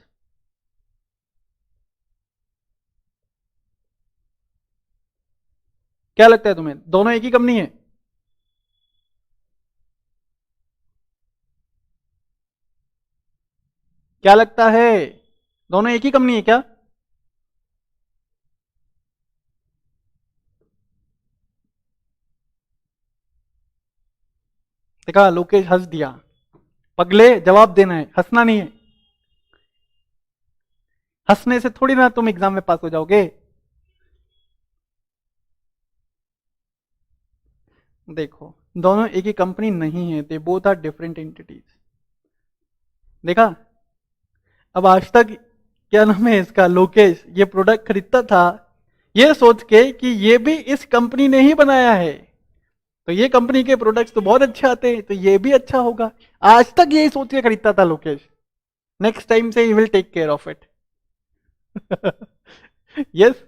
क्या लगता है तुम्हें, दोनों एक ही कंपनी है? क्या लगता है, दोनों एक ही कंपनी है क्या? देखा, लोकेश हंस दिया। पगले, जवाब देना है, हंसना नहीं है। हंसने से थोड़ी ना तुम एग्जाम में पास हो जाओगे। देखो, दोनों एक ही कंपनी नहीं है, they both are different entities. देखा, अब आज तक क्या नाम है इसका, लोकेश ये प्रोडक्ट खरीदता था ये सोच के कि ये भी इस कंपनी ने ही बनाया है, तो ये कंपनी के प्रोडक्ट्स तो बहुत अच्छे आते हैं, तो ये भी अच्छा होगा। आज तक यही सोच के खरीदता था लोकेश। नेक्स्ट टाइम से ही will take care of it. Yes,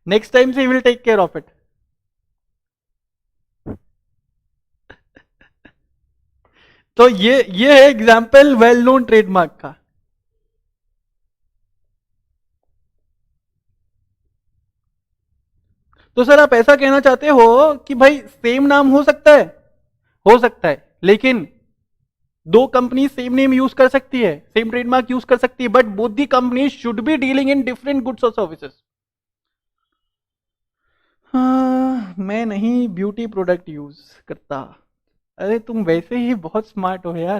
next time से ही will take care of it. तो ये है एग्जाम्पल वेल नोन ट्रेडमार्क का। तो सर आप ऐसा कहना चाहते हो कि भाई सेम नाम हो सकता है? हो सकता है, लेकिन दो कंपनी सेम नेम यूज कर सकती है, सेम ट्रेडमार्क यूज कर सकती है, but both the company should be dealing in different goods और सर्विसेज। हाँ, मैं नहीं ब्यूटी प्रोडक्ट यूज करता। अरे तुम वैसे ही बहुत स्मार्ट हो यार,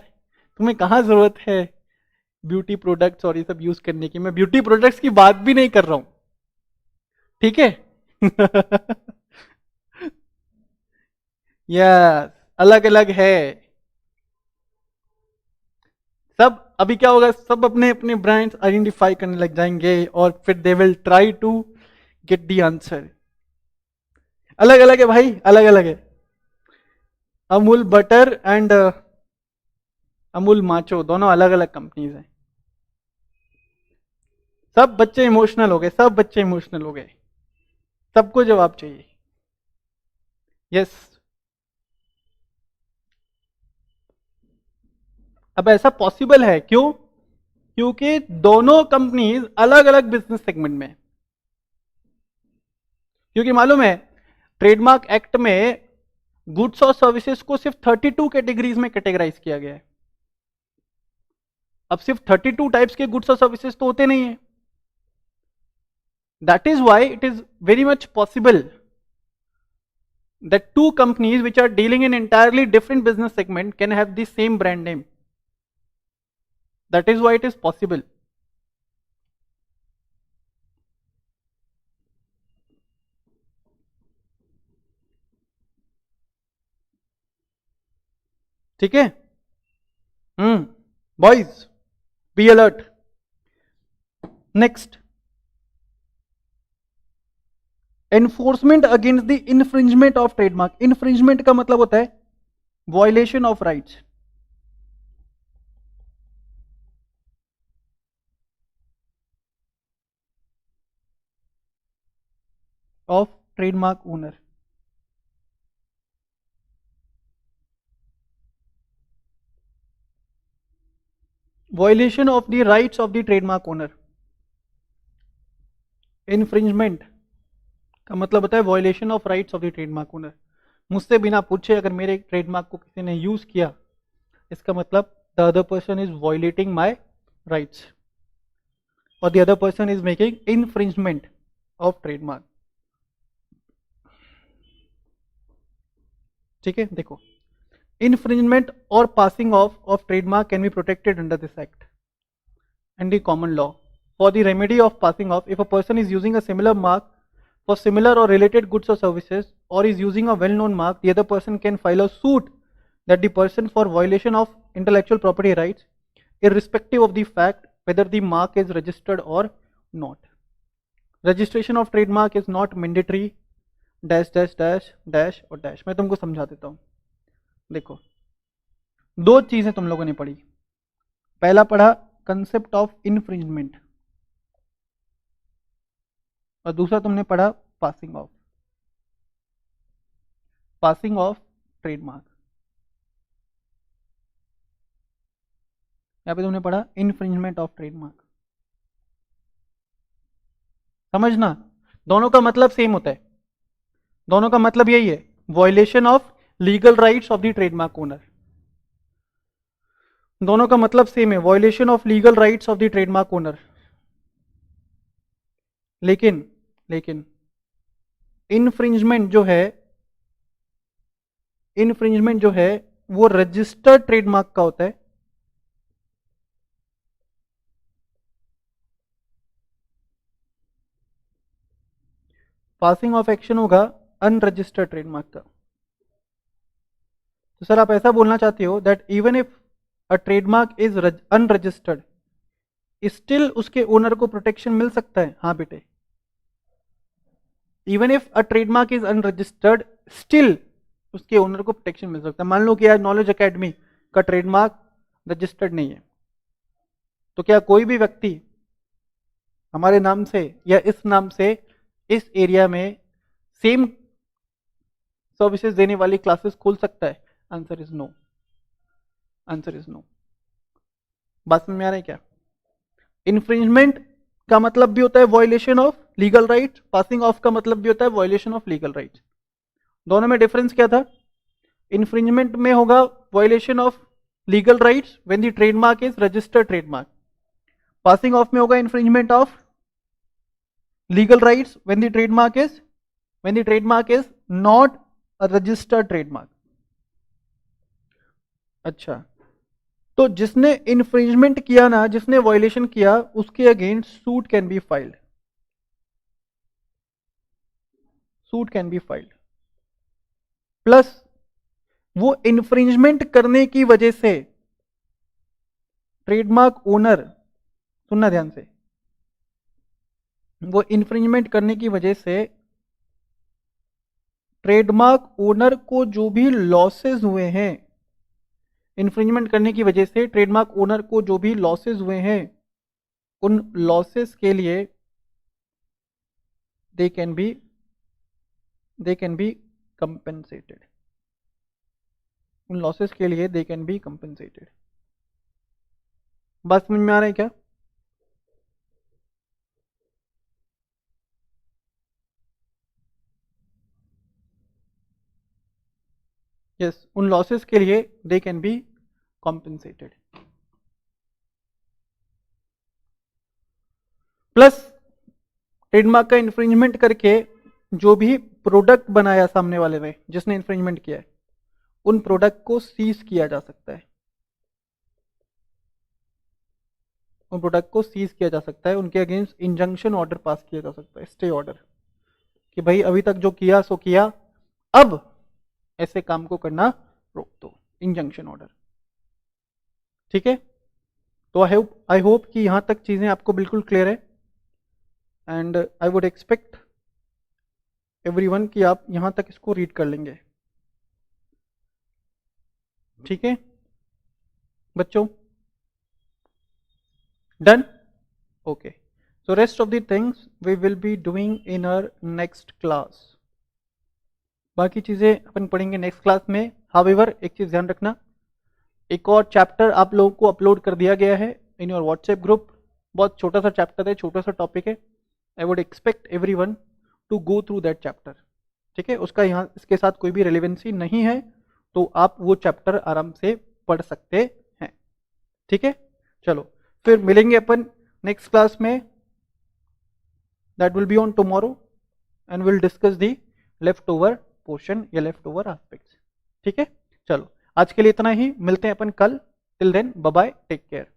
तुम्हें कहाँ जरूरत है ब्यूटी प्रोडक्ट्स और ये सब यूज करने की। मैं ब्यूटी प्रोडक्ट्स की बात भी नहीं कर रहा हूं, ठीक है? यस, अलग अलग है सब। अभी क्या होगा, सब अपने अपने ब्रांड्स आइडेंटिफाई करने लग जाएंगे और फिर they will try to get the answer. अलग अलग है भाई, अलग अलग है। Amul butter and Amul Macho दोनों अलग अलग कंपनीज हैं। सब बच्चे इमोशनल हो गए, सब बच्चे इमोशनल हो गए, सबको जवाब चाहिए। यस, अब ऐसा पॉसिबल है क्यों? क्योंकि दोनों कंपनीज अलग अलग बिजनेस सेगमेंट में। क्योंकि मालूम है, ट्रेडमार्क एक्ट में गुड्स और सर्विसेज को सिर्फ 32 कैटेगरीज में कैटेगराइज किया गया है। अब सिर्फ 32 टाइप्स के गुड्स और सर्विसेज तो होते नहीं है। That is why it is very much possible that two companies which are dealing in entirely different business segment can have the same brand name. That is why it is possible. ठीक है? Boys, be alert. Next, enforcement against the infringement of trademark. Infringement का मतलब होता है violation of rights of trademark owner. Violation of the rights of the trademark owner. Infringement का मतलब होता है violation of rights of the trademark owner. मुझसे बिना पूछे अगर मेरे ट्रेडमार्क को किसी ने यूज किया, इसका मतलब the other person is violating my rights और the other person is making infringement of trademark. ठीक है, देखो, इन्फ्रिंजमेंट और passing off trademark can be protected under this act and the common law. For the remedy of passing off, if a person is using a similar mark for similar or related goods or services, or is using a well-known mark, the other person can file a suit that the person for violation of intellectual property rights, irrespective of the fact whether the mark is registered or not. Registration of trademark is not mandatory dash dash dash dash और dash। मैं तुमको समझा देता हूँ। देखो, दो चीजें तुम लोगों ने पढ़ी। पहला पढ़ा कंसेप्ट ऑफ इन्फ्रिंजमेंट और दूसरा तुमने पढ़ा passing of. Passing off trademark. यहाँ पे तुमने पढ़ा इन्फ्रिंजमेंट ऑफ ट्रेडमार्क। समझना, दोनों का मतलब सेम होता है, दोनों का मतलब यही है, violation of legal rights of the trademark owner. दोनों का मतलब सेम है, violation of legal rights of the trademark owner. लेकिन लेकिन इन्फ्रिंजमेंट जो है वो रजिस्टर्ड ट्रेडमार्क का होता है, पासिंग ऑफ एक्शन होगा अनरजिस्टर्ड ट्रेडमार्क का। तो सर आप ऐसा बोलना चाहते हो that even if a trademark is unregistered still उसके ओनर को प्रोटेक्शन मिल सकता है? हाँ बेटे, even if a trademark is unregistered still उसके ओनर को प्रोटेक्शन मिल सकता है। मान लो कि आज नॉलेज एकेडमी का ट्रेडमार्क रजिस्टर्ड नहीं है, तो क्या कोई भी व्यक्ति हमारे नाम से या इस नाम से इस एरिया में सेम सर्विसेज देने वाली क्लासेस खोल सकता है? Answer is no, answer is no. बात समझ में आ रहा है क्या? इन्फ्रिंजमेंट का मतलब भी होता है violation of legal right, passing of का मतलब भी होता है वॉयलेशन ऑफ लीगल राइट। दोनों में डिफरेंस क्या था? इन्फ्रिंजमेंट में होगा violation of legal rights when the trademark is registered trademark, passing of में होगा infringement of legal rights when the trademark is not a registered trademark. अच्छा, तो जिसने इन्फ्रिंजमेंट किया ना, जिसने वायलेशन किया, उसके against suit can be filed, suit can be filed. Plus वो इन्फ्रिंजमेंट करने की वजह से ट्रेडमार्क ओनर, सुनना ध्यान से, वो इन्फ्रिंजमेंट करने की वजह से ट्रेडमार्क ओनर को जो भी लॉसेस हुए हैं, इन्फ्रिंजमेंट करने की वजह से ट्रेडमार्क ओनर को जो भी लॉसेस हुए हैं, उन लॉसेस के लिए दे कैन बी कंपेंसेटेड, उन लॉसेस के लिए दे कैन बी कंपेंसेटेड। बात समझ में आ रहा है क्या? यस, उन लॉसेस के लिए they can be compensated. Plus trademark का इन्फ्रिंजमेंट करके जो भी प्रोडक्ट बनाया सामने वाले ने, जिसने इन्फ्रिंजमेंट किया है, उन प्रोडक्ट को सीज किया जा सकता है, उन प्रोडक्ट को सीज किया जा सकता है, उनके अगेंस्ट इंजंक्शन ऑर्डर पास किया जा सकता है, स्टे ऑर्डर, कि भाई अभी तक जो किया सो किया, अब ऐसे काम को करना रोक दो, इंजंक्शन ऑर्डर। ठीक है, तो आई होप कि यहां तक चीजें आपको बिल्कुल क्लियर है, and I would expect everyone कि आप यहां तक इसको रीड कर लेंगे। ठीक है बच्चों, done? Okay, so rest of the things we will be doing in our next class। बाकी चीजें अपन पढ़ेंगे नेक्स्ट क्लास में। हाउएवर एक चीज ध्यान रखना, एक और चैप्टर आप लोगों को अपलोड कर दिया गया है इन योर व्हाट्सएप ग्रुप। बहुत छोटा सा चैप्टर है, छोटा सा टॉपिक है। I would expect everyone to go through that chapter. ठीक है, उसका यहाँ इसके साथ कोई भी रिलेवेंसी नहीं है, तो आप वो चैप्टर आराम से पढ़ सकते हैं। ठीक है, चलो फिर मिलेंगे अपन नेक्स्ट क्लास में। That will be on tomorrow and will discuss the left over portion या लेफ्ट ओवर एस्पेक्ट्स। ठीक है, चलो आज के लिए इतना ही, मिलते हैं अपन कल। Till then bye bye, take care.